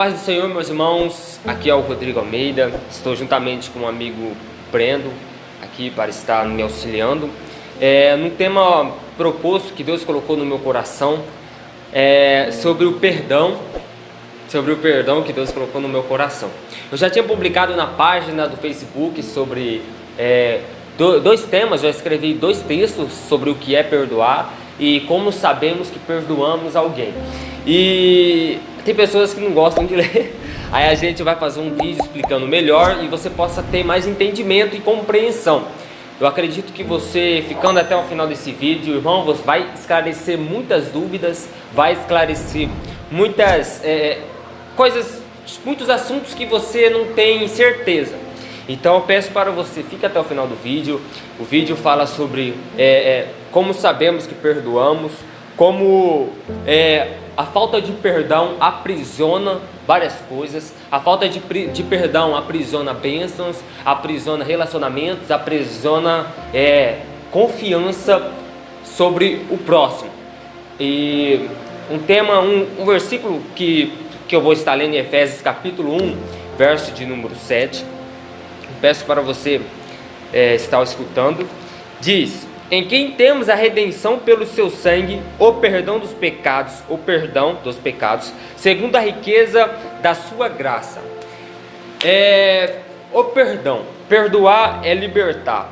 Paz do Senhor, meus irmãos, aqui é o Rodrigo Almeida, estou juntamente com o amigo Brendo, aqui para estar me auxiliando, num tema proposto que Deus colocou no meu coração, sobre o perdão que Deus colocou no meu coração. Eu já tinha publicado na página do Facebook sobre dois temas, já escrevi 2 textos sobre o que é perdoar e como sabemos que perdoamos alguém. E tem pessoas que não gostam de ler, aí a gente vai fazer um vídeo explicando melhor e você possa ter mais entendimento e compreensão. Eu acredito que você, ficando até o final desse vídeo, irmão, você vai esclarecer muitas dúvidas, vai esclarecer muitas coisas, muitos assuntos que você não tem certeza. Então eu peço para você, fique até o final do vídeo. O vídeo fala sobre como sabemos que perdoamos, como a falta de perdão aprisiona várias coisas. A falta de perdão aprisiona bênçãos, aprisiona relacionamentos, aprisiona confiança sobre o próximo. E um versículo que eu vou estar lendo em Efésios capítulo 1, verso de número 7. Peço para você estar escutando. Diz: em quem temos a redenção pelo seu sangue, o perdão dos pecados, segundo a riqueza da sua graça. O perdão, perdoar é libertar.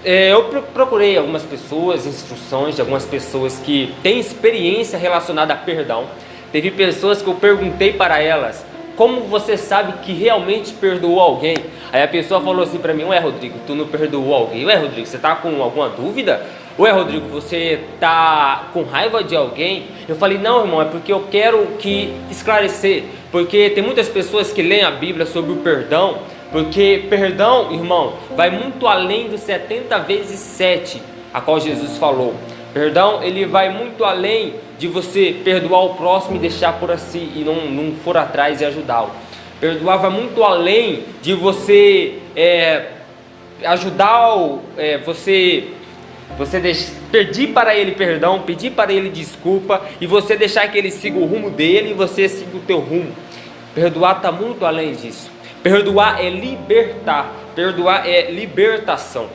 Eu procurei algumas pessoas, instruções de algumas pessoas que têm experiência relacionada a perdão. Teve pessoas que eu perguntei para elas: como você sabe que realmente perdoou alguém? Aí a pessoa falou assim para mim: ué, Rodrigo, tu não perdoou alguém? Ué, Rodrigo, você tá com alguma dúvida? Ué, Rodrigo, você tá com raiva de alguém? Eu falei: não, irmão, é porque eu quero esclarecer. Porque tem muitas pessoas que leem a Bíblia sobre o perdão, porque perdão, irmão, vai muito além dos 70 vezes 7, a qual Jesus falou. Perdão, ele vai muito além de você perdoar o próximo e deixar por assim e não for atrás e ajudá-lo. Perdoar vai muito além de você ajudar, você pedir para ele perdão, pedir para ele desculpa e você deixar que ele siga o rumo dele e você siga o teu rumo. Perdoar está muito além disso. Perdoar é libertar, perdoar é libertação.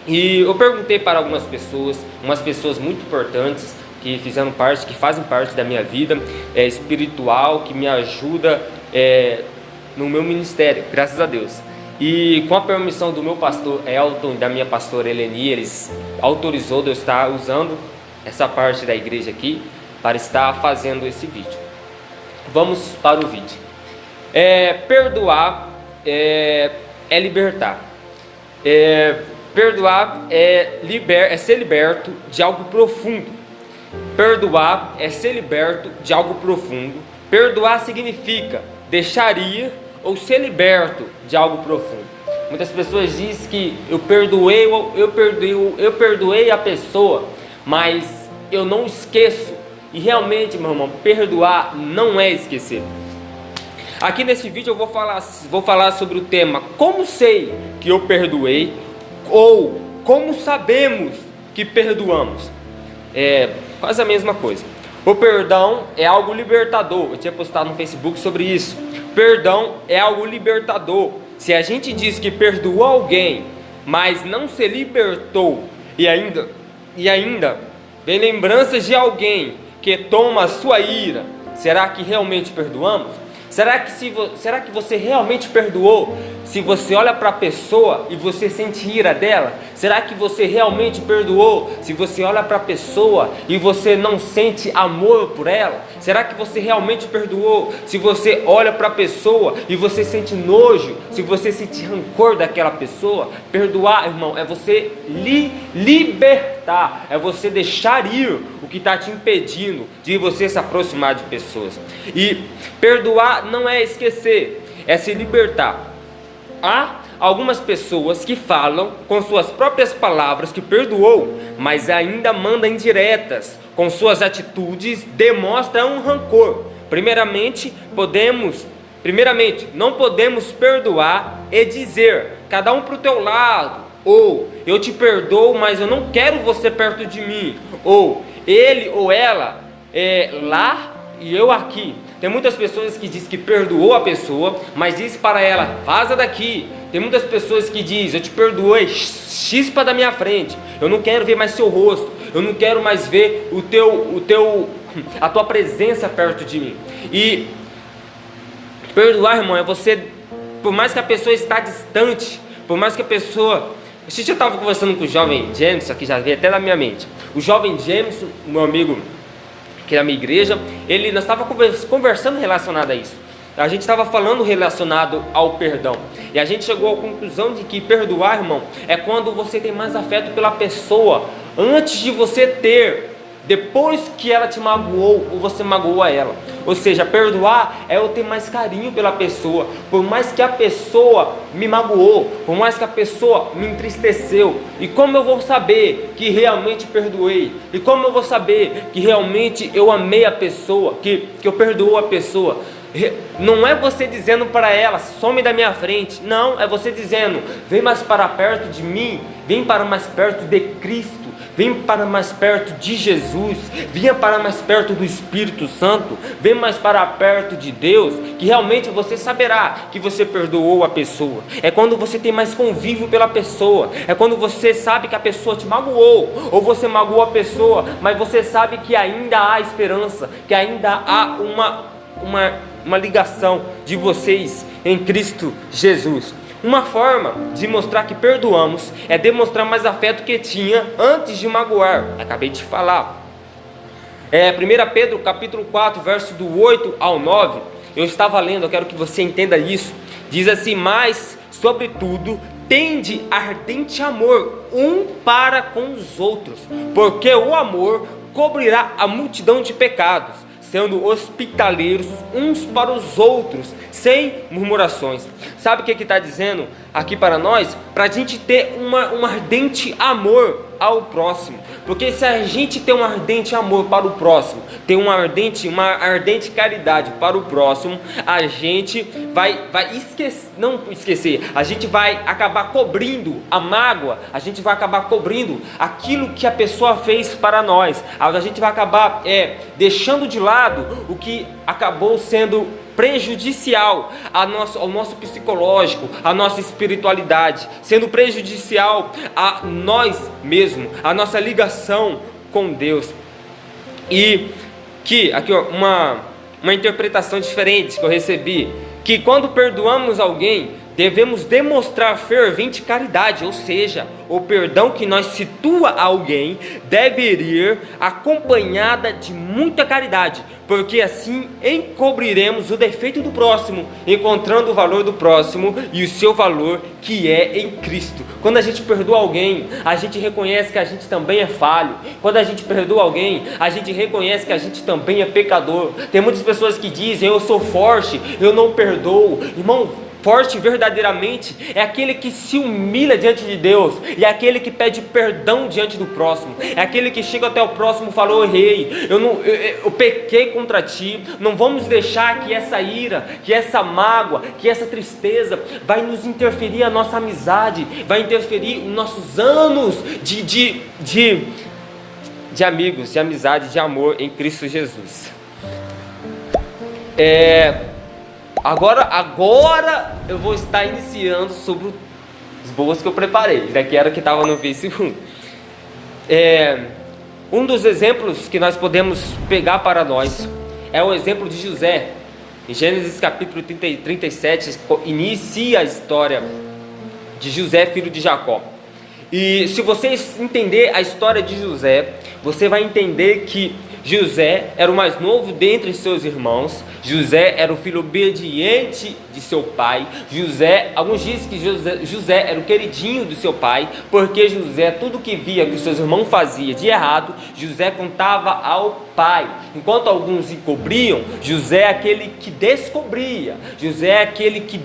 E eu perguntei para algumas pessoas, umas pessoas muito importantes que fazem parte da minha vida espiritual, que me ajuda no meu ministério, graças a Deus. E com a permissão do meu pastor Elton e da minha pastora Eleni, eles autorizou de eu estar usando essa parte da igreja aqui para estar fazendo esse vídeo. Vamos para o vídeo. Perdoar é libertar. Perdoar é ser liberto de algo profundo. Perdoar é ser liberto de algo profundo. Perdoar significa deixar ir ou ser liberto de algo profundo. Muitas pessoas dizem que eu perdoei a pessoa, mas eu não esqueço. E realmente, meu irmão, perdoar não é esquecer. Aqui nesse vídeo eu vou falar sobre o tema: como sei que eu perdoei, ou como sabemos que perdoamos. Quase a mesma coisa. O perdão é algo libertador. Eu tinha postado no Facebook sobre isso. Perdão é algo libertador. Se a gente diz que perdoou alguém, mas não se libertou, e ainda vem lembranças de alguém que toma a sua ira, será que realmente perdoamos? Será que você realmente perdoou? Se você olha para a pessoa e você sente ira dela, será que você realmente perdoou? Se você olha para a pessoa e você não sente amor por ela, será que você realmente perdoou? Se você olha para a pessoa e você sente nojo, se você sente rancor daquela pessoa, perdoar, irmão, é você libertar, é você deixar ir o que está te impedindo de você se aproximar de pessoas. E perdoar não é esquecer, é se libertar. Há algumas pessoas que falam com suas próprias palavras que perdoou, mas ainda manda indiretas, com suas atitudes demonstram um rancor. Primeiramente, não podemos perdoar e dizer, cada um para o teu lado, ou eu te perdoo, mas eu não quero você perto de mim, ou ele ou ela lá e eu aqui. Tem muitas pessoas que diz que perdoou a pessoa, mas diz para ela, vaza daqui. Tem muitas pessoas que diz, eu te perdoei, chispa da minha frente, eu não quero ver mais seu rosto, eu não quero mais ver a tua presença perto de mim. E perdoar, irmão, é você, por mais que a pessoa está distante, por mais que a pessoa... A gente já estava conversando com o jovem James, aqui já veio até na minha mente. O jovem James, meu amigo, que é da minha igreja, nós estávamos conversando relacionado a isso. A gente estava falando relacionado ao perdão. E a gente chegou à conclusão de que perdoar, irmão, é quando você tem mais afeto pela pessoa, antes de você ter, depois que ela te magoou, ou você magoou a ela. Ou seja, perdoar é eu ter mais carinho pela pessoa, por mais que a pessoa me magoou, por mais que a pessoa me entristeceu. E como eu vou saber que realmente perdoei? E como eu vou saber que realmente eu amei a pessoa, que eu perdoou a pessoa? Não é você dizendo para ela, some da minha frente. Não, é você dizendo, vem mais para perto de mim, vem para mais perto de Cristo, vem para mais perto de Jesus, venha para mais perto do Espírito Santo, vem mais para perto de Deus, que realmente você saberá que você perdoou a pessoa. É quando você tem mais convívio pela pessoa, é quando você sabe que a pessoa te magoou, ou você magoou a pessoa, mas você sabe que ainda há esperança, que ainda há uma ligação de vocês em Cristo Jesus. Uma forma de mostrar que perdoamos é demonstrar mais afeto que tinha antes de magoar. Acabei de falar. 1 Pedro capítulo 4, verso do 8 ao 9. Eu estava lendo, eu quero que você entenda isso. Diz assim, mas, sobretudo, tende ardente amor um para com os outros, porque o amor cobrirá a multidão de pecados, sendo hospitaleiros uns para os outros, sem murmurações. Sabe o que está dizendo aqui para nós? Para a gente ter um ardente amor ao próximo. Porque se a gente tem um ardente amor para o próximo, tem uma ardente caridade para o próximo, a gente vai não esquecer, a gente vai acabar cobrindo a mágoa, a gente vai acabar cobrindo aquilo que a pessoa fez para nós, a gente vai acabar deixando de lado o que acabou sendo prejudicial ao nosso psicológico, à nossa espiritualidade, sendo prejudicial a nós mesmos, a nossa ligação com Deus. E que aqui uma interpretação diferente que eu recebi, que quando perdoamos alguém, devemos demonstrar fervente caridade, ou seja, o perdão que nós situa a alguém deve ir acompanhada de muita caridade, porque assim encobriremos o defeito do próximo, encontrando o valor do próximo e o seu valor que é em Cristo. Quando a gente perdoa alguém, a gente reconhece que a gente também é falho. Quando a gente perdoa alguém, a gente reconhece que a gente também é pecador. Tem muitas pessoas que dizem, eu sou forte, eu não perdoo. Irmão, forte verdadeiramente é aquele que se humilha diante de Deus, e é aquele que pede perdão diante do próximo, é aquele que chega até o próximo e fala, oh, rei, eu pequei contra ti. Não vamos deixar que essa ira, que essa mágoa, que essa tristeza vai nos interferir a nossa amizade, vai interferir os nossos anos de amigos, de amizade, de amor em Cristo Jesus. Agora eu vou estar iniciando sobre os boas que eu preparei. Daqui era que estava no Facebook. Um dos exemplos que nós podemos pegar para nós é o exemplo de José. Em Gênesis capítulo 37, inicia a história de José, filho de Jacó. E se você entender a história de José, você vai entender que José era o mais novo dentre seus irmãos. José era o filho obediente de seu pai. Alguns dizem que José era o queridinho do seu pai, porque José, tudo que via que os seus irmãos faziam de errado, José contava ao pai. Enquanto alguns encobriam, José é aquele que descobria. José é aquele que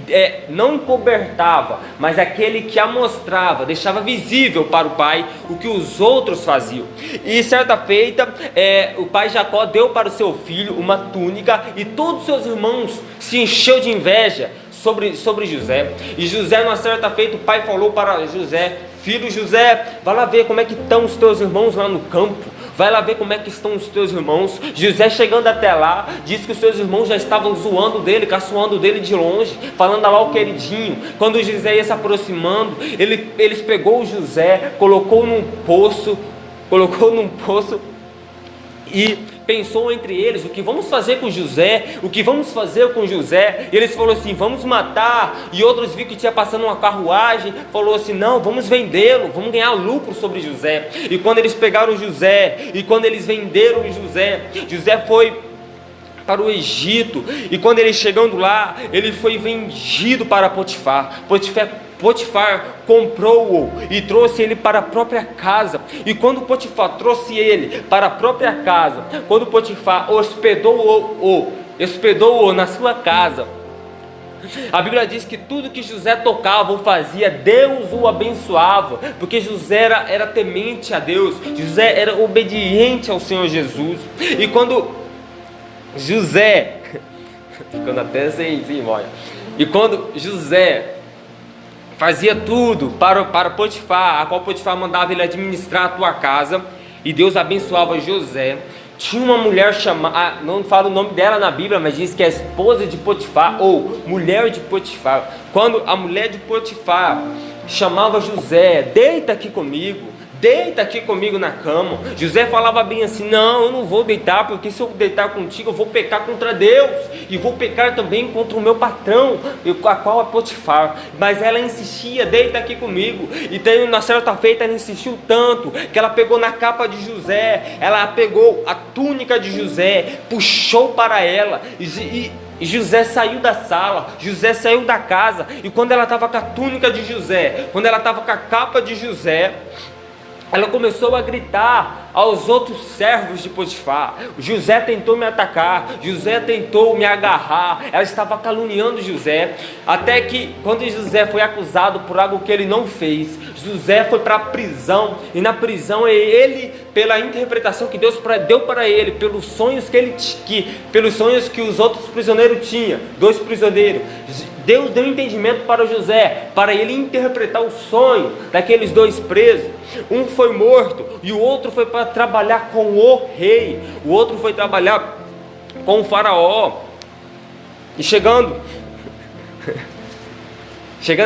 não encobertava, mas aquele que amostrava, deixava visível para o pai o que os outros faziam. E certa feita, o pai Jacó deu para o seu filho uma túnica, e todos os seus irmãos se encheu de inveja sobre José. E José, numa certa feita, o pai falou para José, filho José, vai lá ver como é que estão os teus irmãos lá no campo. vai lá ver como é que estão os teus irmãos. José chegando até lá, diz que os seus irmãos já estavam zoando dele, caçoando dele de longe, falando lá o queridinho. Quando José ia se aproximando, eles pegou o José, colocou num poço e pensou entre eles: o que vamos fazer com José? O que vamos fazer com José? E eles falaram assim: vamos matar. E outros viram que tinha passando uma carruagem, falou assim: não, vamos vendê-lo, vamos ganhar lucro sobre José. E quando eles pegaram José, e quando eles venderam José, José foi para o Egito, e quando ele chegando lá, ele foi vendido para Potifar. Potifar comprou-o e trouxe ele para a própria casa. E quando Potifar trouxe ele para a própria casa, quando Potifar hospedou-o na sua casa, a Bíblia diz que tudo que José tocava ou fazia, Deus o abençoava, porque José era temente a Deus, José era obediente ao Senhor Jesus. E quando José, ficando até sem olha, e quando José fazia tudo para Potifar, a qual Potifar mandava ele administrar a tua casa, e Deus abençoava José, tinha uma mulher chamada, não fala o nome dela na Bíblia, mas diz que é a esposa de Potifar, ou mulher de Potifar. Quando a mulher de Potifar chamava José: deita aqui comigo na cama, José falava bem assim: não, eu não vou deitar, porque se eu deitar contigo eu vou pecar contra Deus, e vou pecar também contra o meu patrão, a qual é Potifar. Mas ela insistia: deita aqui comigo. E tem uma certa feita, ela insistiu tanto, que ela pegou na capa de José, ela pegou a túnica de José, puxou para ela, e José saiu da sala, José saiu da casa. E quando ela estava com a túnica de José, quando ela estava com a capa de José, ela começou a gritar aos outros servos de Potifar: José tentou me atacar, José tentou me agarrar. Ela estava caluniando José, até que quando José foi acusado por algo que ele não fez, José foi para a prisão. E na prisão ele, pela interpretação que Deus deu para ele, pelos sonhos que os outros prisioneiros tinham, 2 prisioneiros, Deus deu entendimento para José, para ele interpretar o sonho daqueles 2 presos. Um foi morto e o outro foi para trabalhar com o rei, o outro foi trabalhar com o faraó. E chegando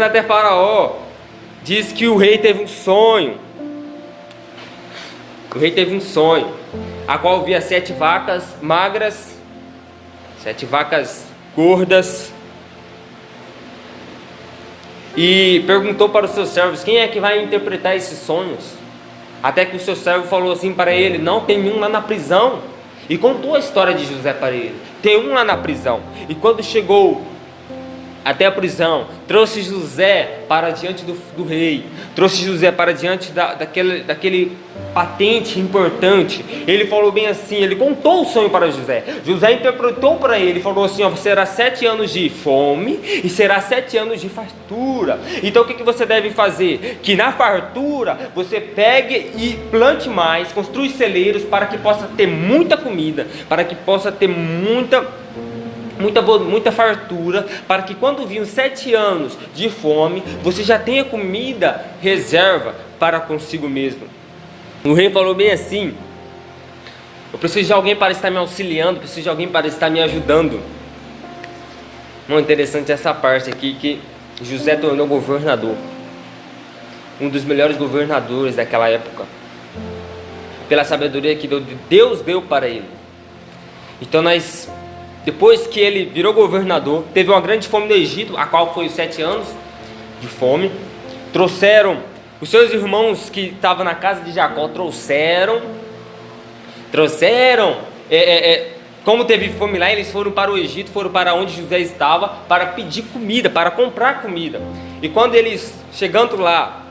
até faraó, diz que o rei teve um sonho. O rei teve um sonho, a qual via 7 vacas magras, 7 vacas gordas, e perguntou para os seus servos: quem é que vai interpretar esses sonhos? Até que o seu servo falou assim para ele: não, tem um lá na prisão. E contou a história de José para ele: tem um lá na prisão. E quando chegou até a prisão, trouxe José para diante do rei, trouxe José para diante daquele patente importante. Ele falou bem assim, ele contou o sonho para José. José interpretou para ele, falou assim: ó, será 7 anos de fome e será 7 anos de fartura. Então o que você deve fazer? Que na fartura você pegue e plante mais, construa celeiros para que possa ter muita comida, para que possa ter muita fartura, para que quando vir os 7 anos de fome, você já tenha comida reserva para consigo mesmo. O rei falou bem assim: eu preciso de alguém para estar me auxiliando, preciso de alguém para estar me ajudando. Muito interessante essa parte aqui, que José tornou governador, um dos melhores governadores daquela época, pela sabedoria que Deus deu para ele. Então depois que ele virou governador, teve uma grande fome no Egito, a qual foi os 7 anos de fome. Trouxeram os seus irmãos que estavam na casa de Jacó, trouxeram, como teve fome lá, eles foram para o Egito, foram para onde José estava, para pedir comida, para comprar comida. E quando eles chegando lá,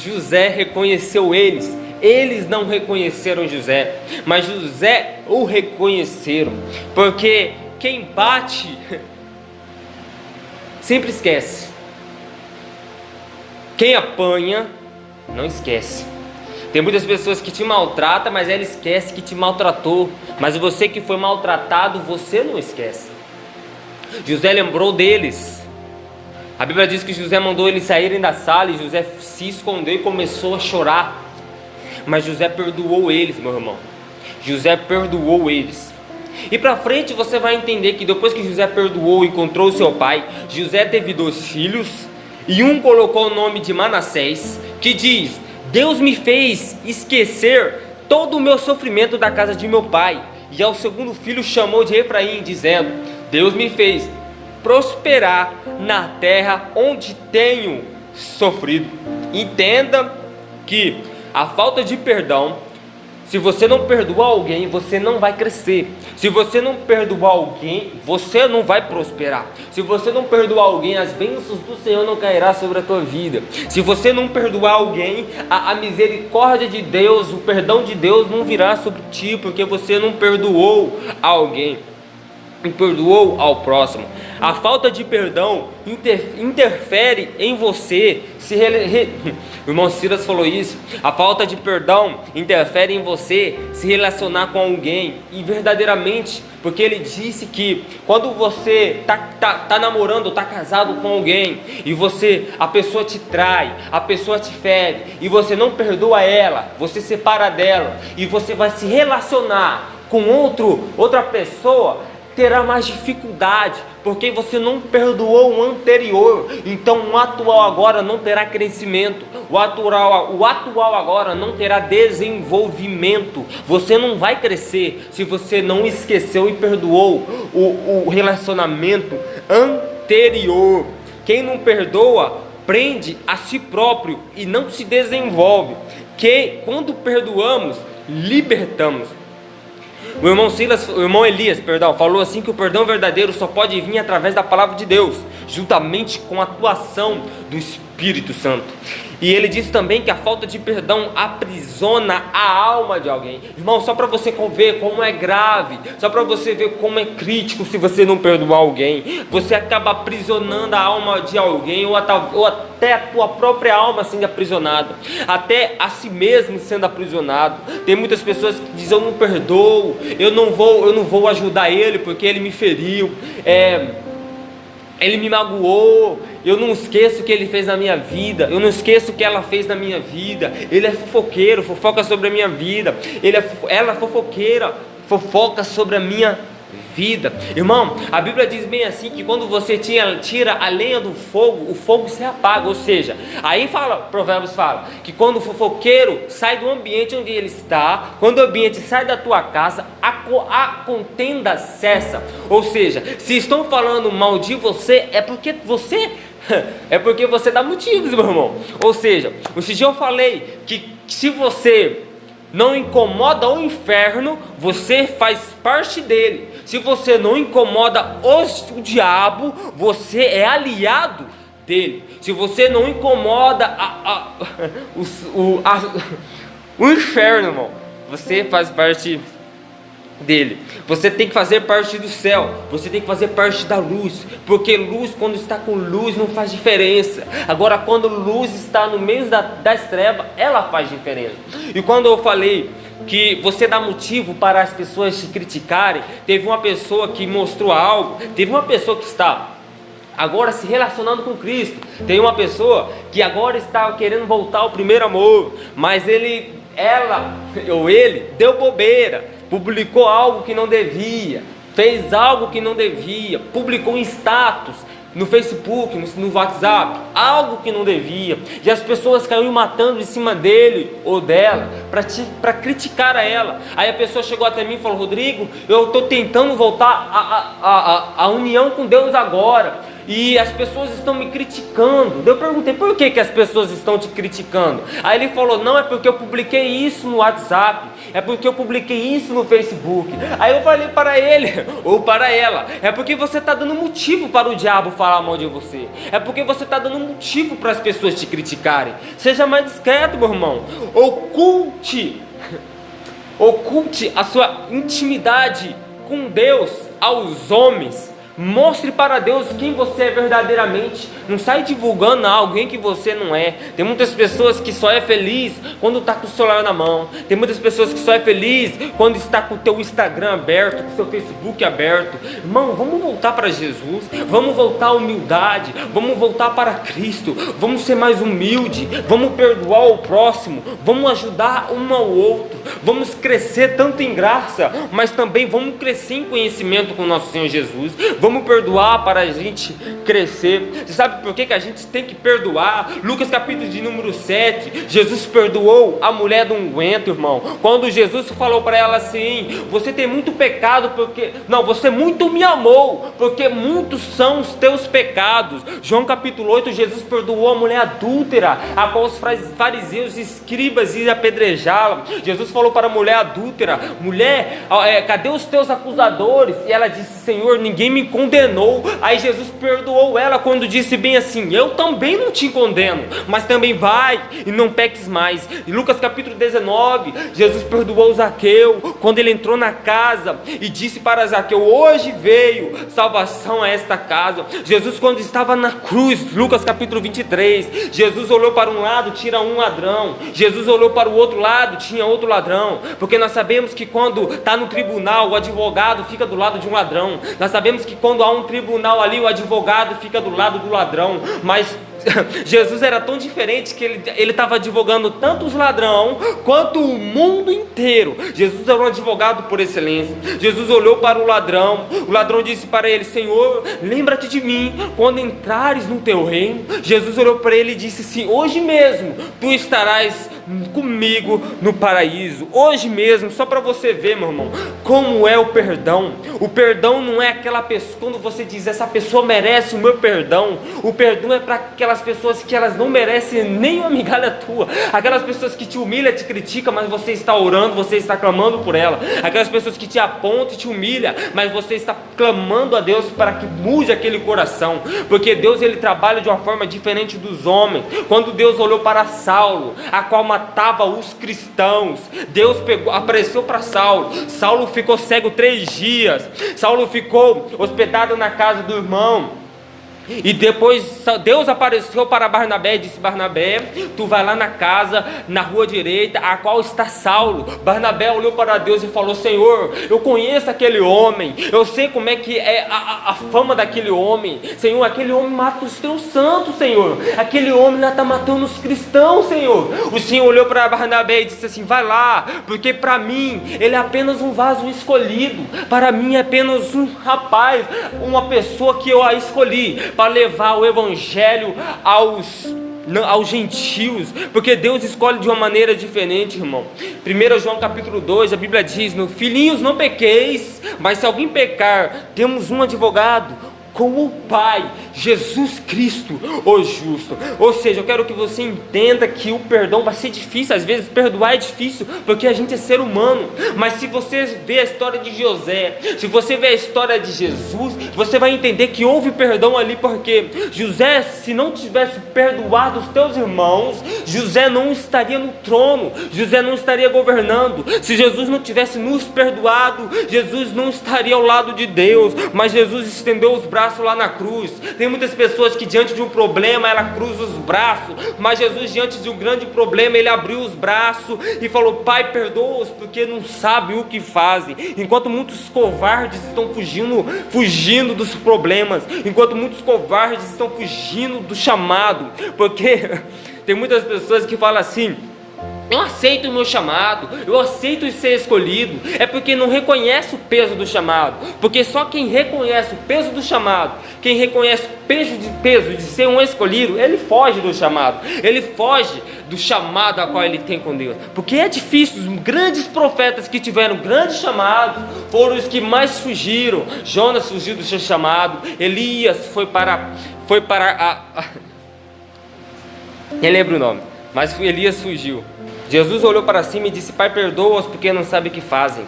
José reconheceu eles. Eles não reconheceram José, mas José o reconheceram, porque quem bate sempre esquece, quem apanha não esquece. Tem muitas pessoas que te maltratam, mas ela esquece que te maltratou, mas você que foi maltratado, você não esquece. José lembrou deles, A Bíblia diz que José mandou eles saírem da sala e José se escondeu e começou a chorar. Mas José perdoou eles, meu irmão. José perdoou eles. E para frente você vai entender que depois que José perdoou e encontrou seu pai, José teve 2 filhos e um colocou o nome de Manassés, que diz: Deus me fez esquecer todo o meu sofrimento da casa de meu pai. E ao segundo filho chamou de Efraim, dizendo: Deus me fez prosperar na terra onde tenho sofrido. Entenda que a falta de perdão, se você não perdoar alguém, você não vai crescer. Se você não perdoar alguém, você não vai prosperar. Se você não perdoar alguém, as bênçãos do Senhor não cairá sobre a tua vida. Se você não perdoar alguém, a misericórdia de Deus, o perdão de Deus não virá sobre ti, porque você não perdoou alguém e perdoou ao próximo. A falta de perdão interfere em você. O irmão Silas falou isso. A falta de perdão interfere em você se relacionar com alguém. E verdadeiramente, porque ele disse que quando você tá namorando, tá casado com alguém, e a pessoa te trai, a pessoa te fere, e você não perdoa ela, você separa dela, e você vai se relacionar com outra pessoa, terá mais dificuldade, porque você não perdoou o anterior. Então o atual agora não terá crescimento, o atual agora não terá desenvolvimento. Você não vai crescer se você não esqueceu e perdoou o relacionamento anterior. Quem não perdoa prende a si próprio e não se desenvolve. Quando perdoamos, libertamos. O irmão Elias, falou assim que o perdão verdadeiro só pode vir através da palavra de Deus, juntamente com a atuação do Espírito Santo. E ele disse também que a falta de perdão aprisiona a alma de alguém. Irmão, só para você ver como é grave, só para você ver como é crítico, se você não perdoar alguém, você acaba aprisionando a alma de alguém, ou até a tua própria alma sendo aprisionada, até a si mesmo sendo aprisionado. Tem muitas pessoas que dizem: eu não perdoo, eu não vou ajudar ele porque ele me feriu, ele me magoou, eu não esqueço o que ele fez na minha vida, eu não esqueço o que ela fez na minha vida. Ele é fofoqueiro, fofoca sobre a minha vida. Ela é fofoqueira, fofoca sobre a minha vida. Irmão, a Bíblia diz bem assim que quando você tira a lenha do fogo, o fogo se apaga. Ou seja, aí Provérbios fala que quando o fofoqueiro sai do ambiente onde ele está, quando o ambiente sai da tua casa, a contenda cessa. Ou seja, se estão falando mal de você, é porque você dá motivos, meu irmão. Ou seja, esse dia eu falei que se você não incomoda o inferno, você faz parte dele. Se você não incomoda o diabo, você é aliado dele. Se você não incomoda o inferno, irmão, você faz parte dele. Você tem que fazer parte do céu, você tem que fazer parte da luz, porque luz, quando está com luz, não faz diferença. Agora, quando luz está no meio das trevas, ela faz diferença. E quando eu falei que você dá motivo para as pessoas te criticarem, teve uma pessoa que mostrou algo, teve uma pessoa que está agora se relacionando com Cristo, tem uma pessoa que agora está querendo voltar ao primeiro amor, mas ele deu bobeira, publicou algo que não devia, fez algo que não devia, publicou em status no Facebook, no WhatsApp, algo que não devia, e as pessoas caíram matando em cima dele ou dela, para criticar a ela. Aí a pessoa chegou até mim e falou: Rodrigo, eu estou tentando voltar a união com Deus agora, e as pessoas estão me criticando. Eu perguntei: por que as pessoas estão te criticando? Aí ele falou: não, é porque eu publiquei isso no WhatsApp, é porque eu publiquei isso no Facebook. Aí eu falei para ele ou para ela: é porque você está dando motivo para o diabo falar mal de você, é porque você está dando motivo para as pessoas te criticarem. Seja mais discreto, meu irmão. Oculte a sua intimidade com Deus aos homens, Mostre para Deus quem você é verdadeiramente. Não sai divulgando alguém que você não é. Tem muitas pessoas que só é feliz quando está com o celular na mão. Tem muitas pessoas que só é feliz quando está com o teu Instagram aberto, com o seu Facebook aberto. Irmão, vamos voltar para Jesus. Vamos voltar à humildade. Vamos voltar para Cristo. Vamos ser mais humilde. Vamos perdoar o próximo. Vamos ajudar um ao outro. Vamos crescer tanto em graça, mas também vamos crescer em conhecimento com o nosso Senhor Jesus. Vamos perdoar para a gente crescer. Você sabe por que a gente tem que perdoar? Lucas capítulo de número 7, Jesus perdoou a mulher do unguento, irmão. Quando Jesus falou para ela assim: você tem muito pecado, você muito me amou, porque muitos são os teus pecados. João capítulo 8, Jesus perdoou a mulher adúltera, a qual os fariseus e escribas iam apedrejá-la. Jesus falou para a mulher adúltera: mulher, cadê os teus acusadores? E ela disse: Senhor, ninguém me condenou. Aí Jesus perdoou ela quando disse bem assim: eu também não te condeno, mas também vai e não peques mais. Em Lucas capítulo 19, Jesus perdoou Zaqueu quando ele entrou na casa e disse para Zaqueu: hoje veio salvação a esta casa. Jesus, quando estava na cruz, Lucas capítulo 23, Jesus olhou para um lado, tinha um ladrão. Jesus olhou para o outro lado, tinha outro ladrão. Porque nós sabemos que quando está no tribunal, o advogado fica do lado de um ladrão. Nós sabemos que quando há um tribunal ali, o advogado fica do lado do ladrão. Mas Jesus era tão diferente que ele estava advogando tanto os ladrões quanto o mundo inteiro. Jesus era um advogado por excelência. Jesus olhou para o ladrão disse para ele: Senhor, lembra-te de mim quando entrares no teu reino. Jesus olhou para ele e disse assim: hoje mesmo tu estarás comigo no paraíso. Hoje mesmo. Só para você ver, meu irmão, como é o perdão. O perdão não é aquela pessoa, quando você diz essa pessoa merece o meu perdão. O perdão é para aquelas pessoas que elas não merecem nem uma migalha tua. Aquelas pessoas que te humilham, te criticam, mas você está orando, você está clamando por ela. Aquelas pessoas que te apontam e te humilham, mas você está clamando a Deus para que mude aquele coração. Porque Deus, ele trabalha de uma forma diferente dos homens. Quando Deus olhou para Saulo, a qual matava os cristãos, Deus apareceu para Saulo. Saulo ficou cego 3 dias. Saulo ficou hospedado na casa do irmão. E depois Deus apareceu para Barnabé e disse: Barnabé, tu vai lá na casa, na rua direita, a qual está Saulo. Barnabé olhou para Deus e falou: Senhor, eu conheço aquele homem, eu sei como é que é a fama daquele homem. Senhor, aquele homem mata os teus santos, Senhor. Aquele homem lá está matando os cristãos, Senhor. O Senhor olhou para Barnabé e disse assim: vai lá, porque para mim ele é apenas um vaso escolhido. Para mim é apenas um rapaz, uma pessoa que eu a escolhi para levar o evangelho aos gentios, porque Deus escolhe de uma maneira diferente, irmão. 1 João capítulo 2, a Bíblia diz: filhinhos, não pequeis, mas se alguém pecar, temos um advogado com o Pai, Jesus Cristo, o justo. Ou seja, eu quero que você entenda que o perdão vai ser difícil. Às vezes perdoar é difícil, porque a gente é ser humano. Mas se você ver a história de José, se você ver a história de Jesus, você vai entender que houve perdão ali. Porque José, se não tivesse perdoado os teus irmãos, José não estaria no trono, José não estaria governando. Se Jesus não tivesse nos perdoado, Jesus não estaria ao lado de Deus. Mas Jesus estendeu os braços lá na cruz. Tem muitas pessoas que diante de um problema ela cruza os braços, mas Jesus, diante de um grande problema, ele abriu os braços e falou: Pai, perdoa-os porque não sabem o que fazem. Enquanto muitos covardes estão fugindo dos problemas, enquanto muitos covardes estão fugindo do chamado, porque tem muitas pessoas que falam assim: eu aceito o meu chamado, eu aceito ser escolhido. É porque não reconhece o peso do chamado. Porque só quem reconhece o peso do chamado, quem reconhece o peso de ser um escolhido, ele foge do chamado. Ele foge do chamado a qual ele tem com Deus. Porque é difícil. Os grandes profetas que tiveram grandes chamados foram os que mais fugiram. Jonas fugiu do seu chamado. Elias foi para nem lembro o nome, mas Elias fugiu. Jesus olhou para cima e disse: Pai, perdoa-os porque não sabem o que fazem.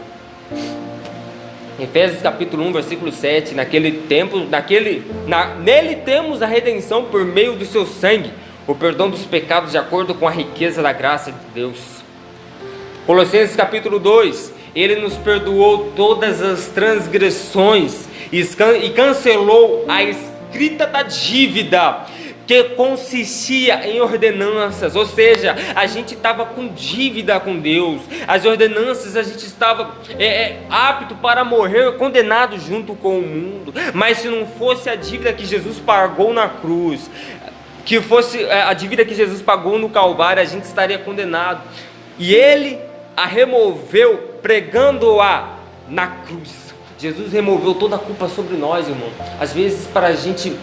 Efésios capítulo 1, versículo 7. Nele temos a redenção por meio do seu sangue, o perdão dos pecados de acordo com a riqueza da graça de Deus. Colossenses capítulo 2. Ele nos perdoou todas as transgressões e cancelou a escrita da dívida, que consistia em ordenanças. Ou seja, a gente estava com dívida com Deus. As ordenanças, a gente estava apto para morrer, condenado junto com o mundo. Mas se não fosse a dívida que Jesus pagou na cruz, que fosse a dívida que Jesus pagou no Calvário, a gente estaria condenado. E Ele a removeu pregando-a na cruz. Jesus removeu toda a culpa sobre nós, irmão. Às vezes, para a gente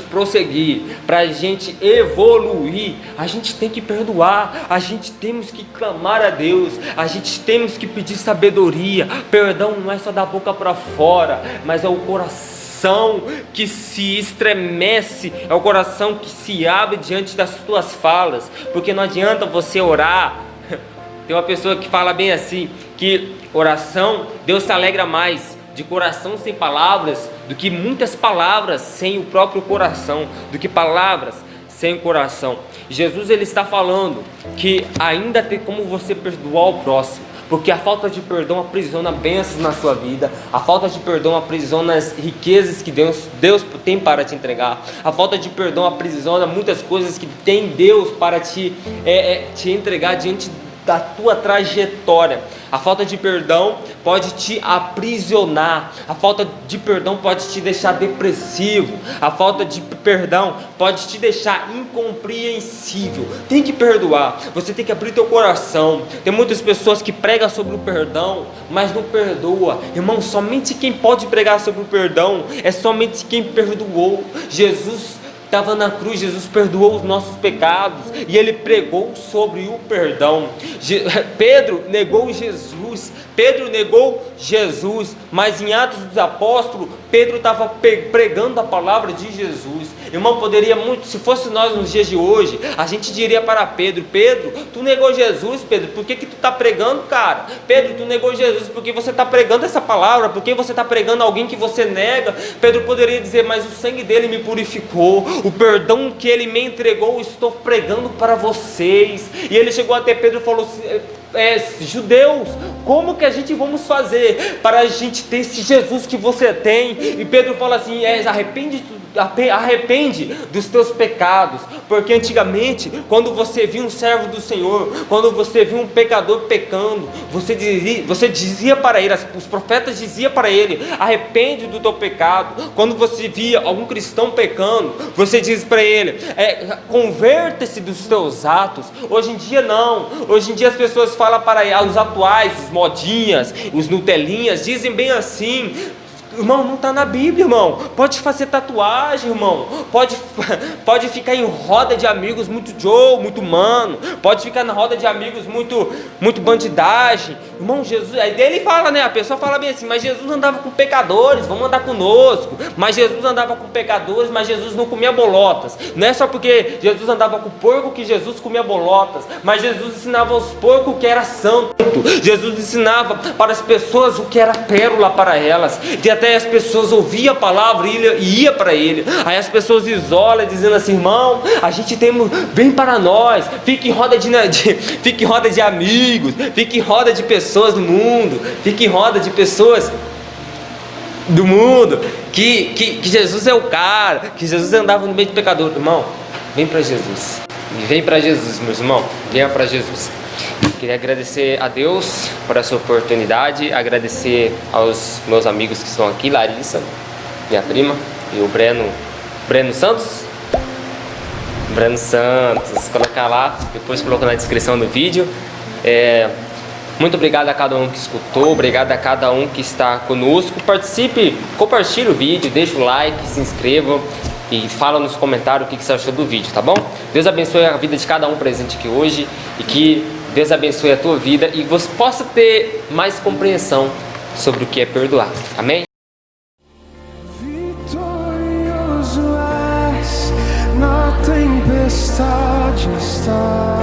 prosseguir, para a gente evoluir, a gente tem que perdoar, a gente temos que clamar a Deus, a gente temos que pedir sabedoria. Perdão não é só da boca para fora, mas é o coração que se estremece, é o coração que se abre diante das tuas falas, porque não adianta você orar. Tem uma pessoa que fala bem assim, que oração, Deus se alegra mais de coração sem palavras do que muitas palavras sem o próprio coração, do que palavras sem o coração. Jesus, ele está falando que ainda tem como você perdoar o próximo, porque a falta de perdão aprisiona bênçãos na sua vida, a falta de perdão aprisiona as riquezas que Deus tem para te entregar, a falta de perdão aprisiona muitas coisas que tem Deus para te entregar diante da tua trajetória. A falta de perdão pode te aprisionar, a falta de perdão pode te deixar depressivo, a falta de perdão pode te deixar incompreensível. Tem que perdoar, você tem que abrir teu coração. Tem muitas pessoas que pregam sobre o perdão, mas não perdoa. Irmão, somente quem pode pregar sobre o perdão é somente quem perdoou. Jesus estava na cruz, Jesus perdoou os nossos pecados e Ele pregou sobre o perdão. Pedro negou Jesus, mas em Atos dos Apóstolos, Pedro estava pregando a palavra de Jesus. Irmão, poderia muito, se fosse nós nos dias de hoje, a gente diria para Pedro: Pedro, tu negou Jesus, Pedro, por que tu está pregando, cara? Pedro, tu negou Jesus, porque você está pregando essa palavra, porque você está pregando alguém que você nega. Pedro poderia dizer: mas o sangue dele me purificou, o perdão que ele me entregou, estou pregando para vocês. E ele chegou até Pedro e falou: judeus, como que a gente vamos fazer para a gente ter esse Jesus que você tem? E Pedro fala assim: arrepende dos teus pecados, porque antigamente, quando você via um servo do Senhor, quando você via um pecador pecando, você dizia para ele, os profetas diziam para ele: arrepende do teu pecado. Quando você via algum cristão pecando, você diz para ele: converta-se dos teus atos. Hoje em dia não, hoje em dia as pessoas falam para os atuais, os modinhas, os nutelinhas, dizem bem assim: irmão, não está na Bíblia, irmão. Pode fazer tatuagem, irmão. Pode ficar em roda de amigos muito Joe, muito mano. Pode ficar na roda de amigos muito bandidagem. Irmão, Jesus, aí dele fala, né? A pessoa fala bem assim: mas Jesus andava com pecadores, vamos andar conosco. Mas Jesus andava com pecadores, mas Jesus não comia bolotas. Não é só porque Jesus andava com porco que Jesus comia bolotas, mas Jesus ensinava aos porcos o que era santo. Jesus ensinava para as pessoas o que era pérola para elas. E até as pessoas ouviam a palavra e ia para ele. Aí as pessoas isolam, dizendo assim: irmão, a gente tem, vem para nós, fique em roda fique em roda de amigos, fique em roda de pessoas do mundo, fique em roda de pessoas do mundo, que Jesus é o cara, que Jesus andava no meio de pecador. Irmão, vem para Jesus, vem para Jesus, meus irmãos, venha para Jesus. Queria agradecer a Deus por essa oportunidade, agradecer aos meus amigos que estão aqui, Larissa, minha prima, e o Breno Santos, colocar lá, depois coloca na descrição do vídeo. Muito obrigado a cada um que escutou, obrigado a cada um que está conosco. Participe, compartilhe o vídeo, deixa o like, se inscreva e fala nos comentários o que você achou do vídeo, tá bom? Deus abençoe a vida de cada um presente aqui hoje e que Deus abençoe a tua vida e você possa ter mais compreensão sobre o que é perdoar. Amém? Vitorioso és, na tempestade estás.